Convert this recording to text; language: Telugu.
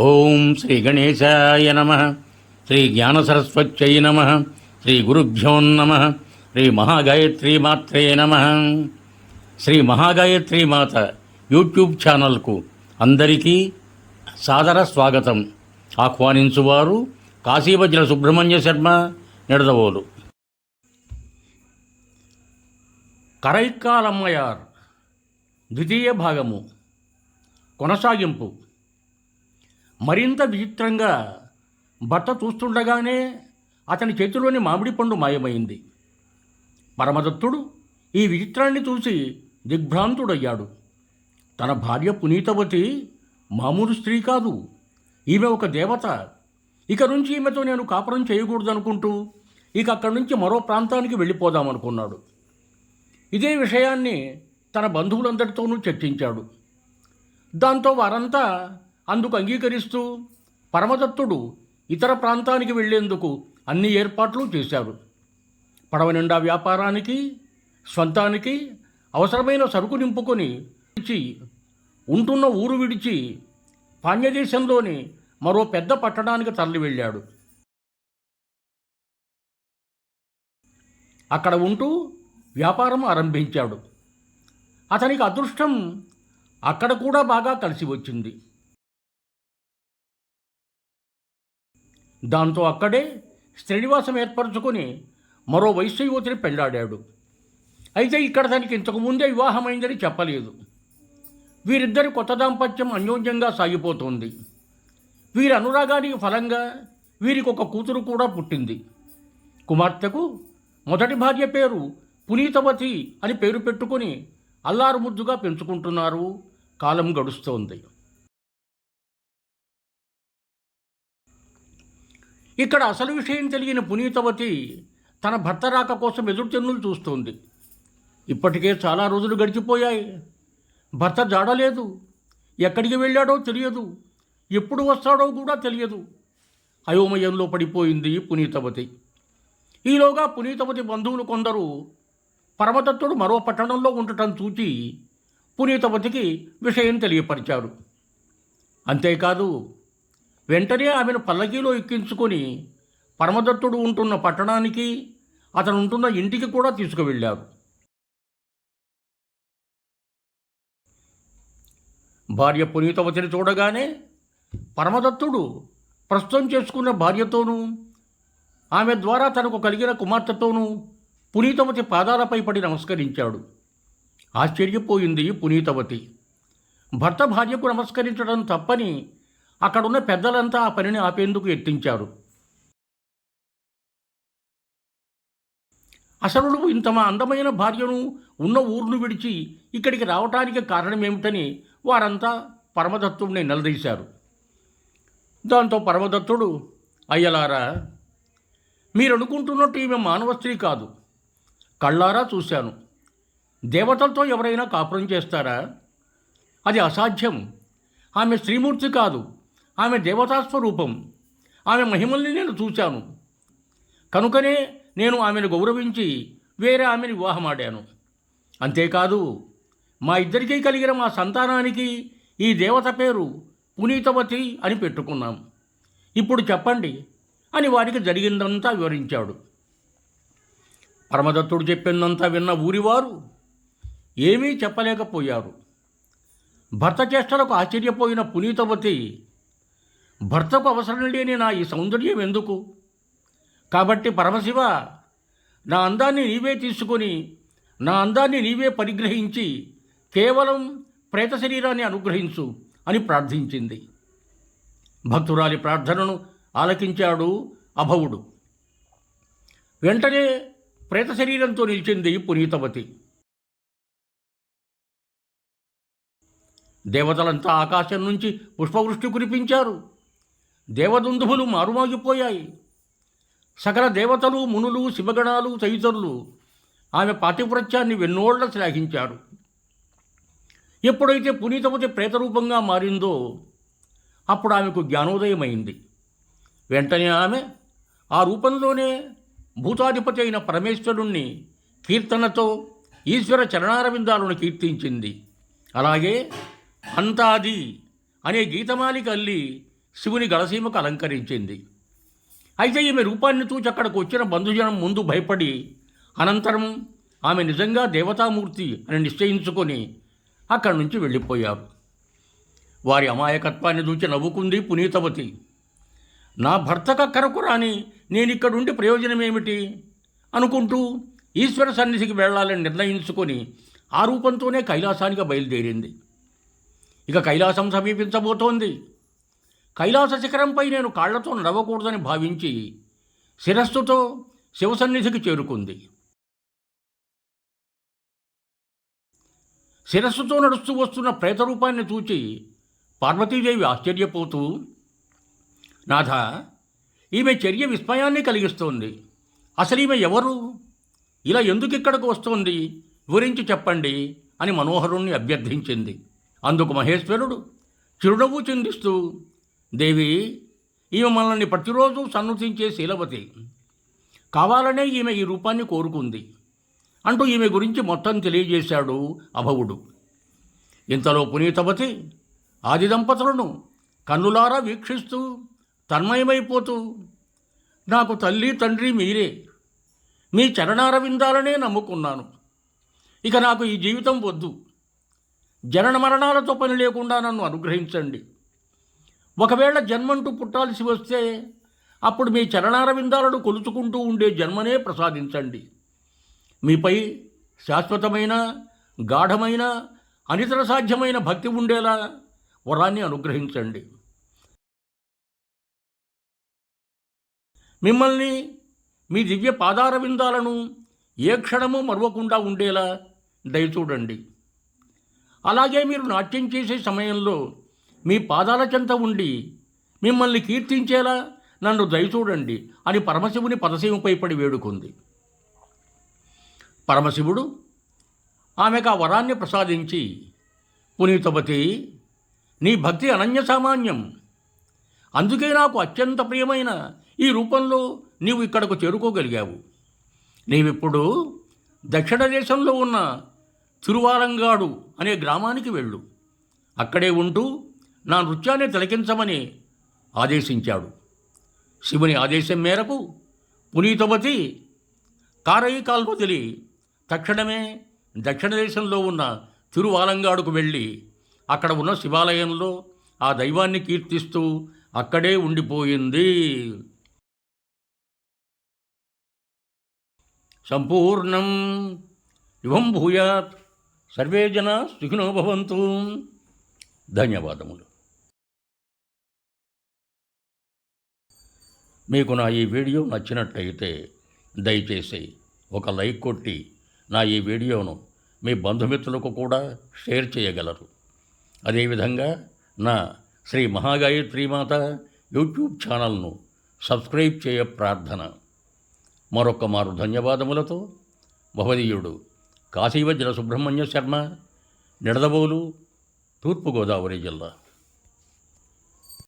ఓం శ్రీ గణేశాయ నమః. శ్రీ జ్ఞానసరస్వత్యై నమః. శ్రీ గురుభ్యో నమః. శ్రీ మహాగాయత్రీ మాత్రే నమః. శ్రీ మహాగాయత్రీ మాత యూట్యూబ్ ఛానల్కు అందరికీ సాదర స్వాగతం. ఆహ్వానించువారు కాశీవజ్ర సుబ్రహ్మణ్య శర్మ, నిడదవోలు. కరైక్కాలమ్మయార్ ద్వితీయ భాగము కొనసాగింపు. మరింత విచిత్రంగా భర్త చూస్తుండగానే అతని చేతిలోని మామిడి పండు మాయమైంది. పరమదత్తుడు ఈ విచిత్రాన్ని చూసి దిగ్భ్రాంతుడయ్యాడు. తన భార్య పునీతవతి మామూలు స్త్రీ కాదు, ఈమె ఒక దేవత. ఇక నుంచి ఈమెతో నేను కాపురం చేయకూడదనుకుంటూ ఇక అక్కడి నుంచి మరో ప్రాంతానికి వెళ్ళిపోదామనుకున్నాడు. ఇదే విషయాన్ని తన బంధువులందరితోనూ చర్చించాడు. దాంతో వారంతా అందుకు అంగీకరిస్తూ పరమదత్తుడు ఇతర ప్రాంతానికి వెళ్లేందుకు అన్ని ఏర్పాట్లు చేశారు. పడవ నిండా వ్యాపారానికి, స్వంతానికి అవసరమైన సరుకు నింపుకొని ఉంటున్న ఊరు విడిచి పాండ్యదేశంలోని మరో పెద్ద పట్టణానికి తరలి వెళ్ళాడు. అక్కడ ఉంటూ వ్యాపారం ఆరంభించాడు. అతనికి అదృష్టం అక్కడ కూడా బాగా కలిసి వచ్చింది. దాంతో అక్కడే శ్రీనివాసం ఏర్పరచుకొని మరో వైశ్య యువతిని పెళ్లాడాడు. అయితే ఇక్కడ తనకి ఇంతకు ముందే వివాహమైందని చెప్పలేదు. వీరిద్దరి కొత్త దాంపత్యం అన్యోన్యంగా సాగిపోతోంది. వీరి అనురాగానికి ఫలంగా వీరికి ఒక కూతురు కూడా పుట్టింది. కుమార్తెకు మొదటి భార్య పేరు పునీతవతి అని పేరు పెట్టుకుని అల్లారు ముద్దుగా పెంచుకుంటున్నారు. కాలం గడుస్తోంది. ఇక్కడ అసలు విషయం తెలియని పునీతవతి తన భర్త రాక కోసం ఎదురుచెన్నులు చూస్తోంది. ఇప్పటికే చాలా రోజులు గడిచిపోయాయి. భర్త జాడలేదు, ఎక్కడికి వెళ్ళాడో తెలియదు, ఎప్పుడు వస్తాడో కూడా తెలియదు. అయోమయంలో పడిపోయింది పునీతవతి. ఈలోగా పునీతవతి బంధువులు కొందరు పరమదత్తుడు మరో పట్టణంలో ఉండటం చూచి పునీతవతికి విషయం తెలియపరిచారు. అంతేకాదు, వెంటనే ఆమెను పల్లకీలో ఎక్కించుకొని పరమదత్తుడు ఉంటున్న పట్టణానికి, అతను ఉంటున్న ఇంటికి కూడా తీసుకువెళ్ళారు. భార్య పునీతవతిని చూడగానే పరమదత్తుడు ప్రస్తుతం చేసుకున్న భార్యతోనూ ఆమె ద్వారా తనకు కలిగిన కుమార్తెతోనూ పునీతవతి పాదాలపై పడి నమస్కరించాడు. ఆశ్చర్యపోయింది పునీతవతి. భర్త భార్యకు నమస్కరించడం తప్పని అక్కడున్న పెద్దలంతా ఆ పనిని ఆపేందుకు యత్నించారు. అసలు నువ్వు ఇంత మా అందమైన భార్యను ఉన్న ఊరును విడిచి ఇక్కడికి రావటానికి కారణమేమిటని వారంతా పరమదత్తుడిని నిలదీశారు. దాంతో పరమదత్తుడు, అయ్యలారా, మీరు అనుకుంటున్నట్టు ఈమె మానవ స్త్రీ కాదు. కళ్ళారా చూశాను. దేవతలతో ఎవరైనా కాపురం చేస్తారా? అది అసాధ్యం. ఆమె స్త్రీమూర్తి కాదు, ఆమె దేవతాస్వరూపం. ఆమె మహిమల్ని నేను చూశాను. కనుకనే నేను ఆమెను గౌరవించి వేరే ఆమెను వివాహమాడాను. అంతేకాదు, మా ఇద్దరికీ కలిగిన మా సంతానానికి ఈ దేవత పేరు పునీతవతి అని పెట్టుకున్నాం. ఇప్పుడు చెప్పండి అని వారికి జరిగిందంతా వివరించాడు. పరమదత్తుడు చెప్పిందంతా విన్న ఊరివారు ఏమీ చెప్పలేకపోయారు. భర్త చేష్టలకు ఆశ్చర్యపోయిన పునీతవతి, భర్తకు అవసరం లేని నా ఈ సౌందర్యం ఎందుకు? కాబట్టి పరమశివ, నా అందాన్ని నీవే తీసుకొని, నా అందాన్ని నీవే పరిగ్రహించి కేవలం ప్రేత శరీరాన్ని అనుగ్రహించు అని ప్రార్థించింది. భక్తురాలి ప్రార్థనను ఆలకించాడు అభవుడు. వెంటనే ప్రేత శరీరంతో నిలిచింది పునీతవతి. దేవతలంతా ఆకాశం నుంచి పుష్పవృష్టి కురిపించారు. దేవదుందుభులు మారుమాగిపోయాయి. సకల దేవతలు, మునులు, శివగణాలు తదితరులు ఆమె పాతివ్రత్యాన్ని వెన్నోళ్ల శ్లాఘించారు. ఎప్పుడైతే పునీతవతి ప్రేతరూపంగా మారిందో అప్పుడు ఆమెకు జ్ఞానోదయమైంది. వెంటనే ఆమె ఆ రూపంలోనే భూతాధిపతి అయిన పరమేశ్వరుణ్ణి కీర్తనతో ఈశ్వర చరణారవిందాలను కీర్తించింది. అలాగే అంతాది అనే గీతమాలిక అల్లి శివుని గళసీమకు అలంకరించింది. అయితే ఈమె రూపాన్ని చూచి అక్కడికి వచ్చిన బంధుజనం ముందు భయపడి, అనంతరం ఆమె నిజంగా దేవతామూర్తి అని నిశ్చయించుకొని అక్కడి నుంచి వెళ్ళిపోయారు. వారి అమాయకత్వాన్ని చూచి నవ్వుకుంది పునీతవతి. నా భర్తకక్కరకు రాని నేనిక్కడుండి ప్రయోజనమేమిటి అనుకుంటూ ఈశ్వర సన్నిధికి వెళ్ళాలని నిర్ణయించుకొని ఆ రూపంతోనే కైలాసానికి బయలుదేరింది. ఇక కైలాసం సమీపించబోతోంది. కైలాస శిఖరంపై నేను కాళ్లతో నడవకూడదని భావించి శిరస్సుతో శివసన్నిధికి చేరుకుంది. శిరస్సుతో నడుస్తూ వస్తున్న ప్రేతరూపాన్ని చూచి పార్వతీదేవి ఆశ్చర్యపోతూ, నాథ, ఈమె చర్య విస్మయాన్ని కలిగిస్తోంది. అసలు ఈమె ఎవరు? ఇలా ఎందుకు ఇక్కడికి వస్తోంది? వివరించి చెప్పండి అని మనోహరుణ్ణి అభ్యర్థించింది. అందుకు మహేశ్వరుడు చిరునవ్వు చిందిస్తూ, దేవి, ఈమె మనల్ని ప్రతిరోజు సన్నుతించే శీలవతి. కావాలనే ఈమె ఈ రూపాన్ని కోరుకుంది అంటూ ఈమె గురించి మొత్తం తెలియజేశాడు అభవుడు. ఇంతలో పునీతవతి ఆది దంపతులను కన్నులారా వీక్షిస్తూ తన్మయమైపోతూ, నాకు తల్లి తండ్రి మీరే, మీ చరణారవిందాలనే నమ్ముకున్నాను. ఇక నాకు ఈ జీవితం వద్దు. జనన మరణాలతో పని లేకుండా నన్ను అనుగ్రహించండి. ఒకవేళ జన్మంటూ పుట్టాల్సి వస్తే అప్పుడు మీ చరణారవిందాలను కొలుచుకుంటూ ఉండే జన్మనే ప్రసాదించండి. మీపై శాశ్వతమైన, గాఢమైన, అనితర సాధ్యమైన భక్తి ఉండేలా వరాన్ని అనుగ్రహించండి. మిమ్మల్ని, మీ దివ్య పాదారవిందాలను ఏ క్షణము మరువకుండా ఉండేలా దయచూడండి. అలాగే మీరు నాట్యం చేసే సమయంలో మీ పాదాల చెంత ఉండి మిమ్మల్ని కీర్తించేలా నన్ను దయచూడండి అని పరమశివుని పదసీమపై పడి వేడుకుంది. పరమశివుడు ఆమెకు ఆ వరాన్ని ప్రసాదించి, పునీతవతి, నీ భక్తి అనన్య సామాన్యం. అందుకే నాకు అత్యంత ప్రియమైన ఈ రూపంలో నీవు ఇక్కడకు చేరుకోగలిగావు. నీవిప్పుడు దక్షిణ దేశంలో ఉన్న తిరువారంగాడు అనే గ్రామానికి వెళ్ళు. అక్కడే ఉంటూ నా నృత్యాన్ని తిలకించమని ఆదేశించాడు. శివుని ఆదేశం మేరకు పునీతవతి కారైకాల్ వదిలి తక్షణమే దక్షిణ దేశంలో ఉన్న తిరువాలంగాడుకు వెళ్ళి అక్కడ ఉన్న శివాలయంలో ఆ దైవాన్ని కీర్తిస్తూ అక్కడే ఉండిపోయింది. సంపూర్ణం. ఇవం భూయాత్. సర్వే జనా సుఖినో భవంతు. ధన్యవాదములు. మీకు నా ఈ వీడియో నచ్చినట్లయితే దయచేసి ఒక లైక్ కొట్టి నా ఈ వీడియోను మీ బంధుమిత్రులకు కూడా షేర్ చేయగలరు. అదేవిధంగా నా శ్రీ మహాగాయత్రీమాత యూట్యూబ్ ఛానల్ను సబ్స్క్రైబ్ చేయ ప్రార్థన. మరొక్క మారు ధన్యవాదములతో భవదీయుడు కాశీవజ్ర సుబ్రహ్మణ్య శర్మ, నిడదవోలు, తూర్పుగోదావరి జిల్లా.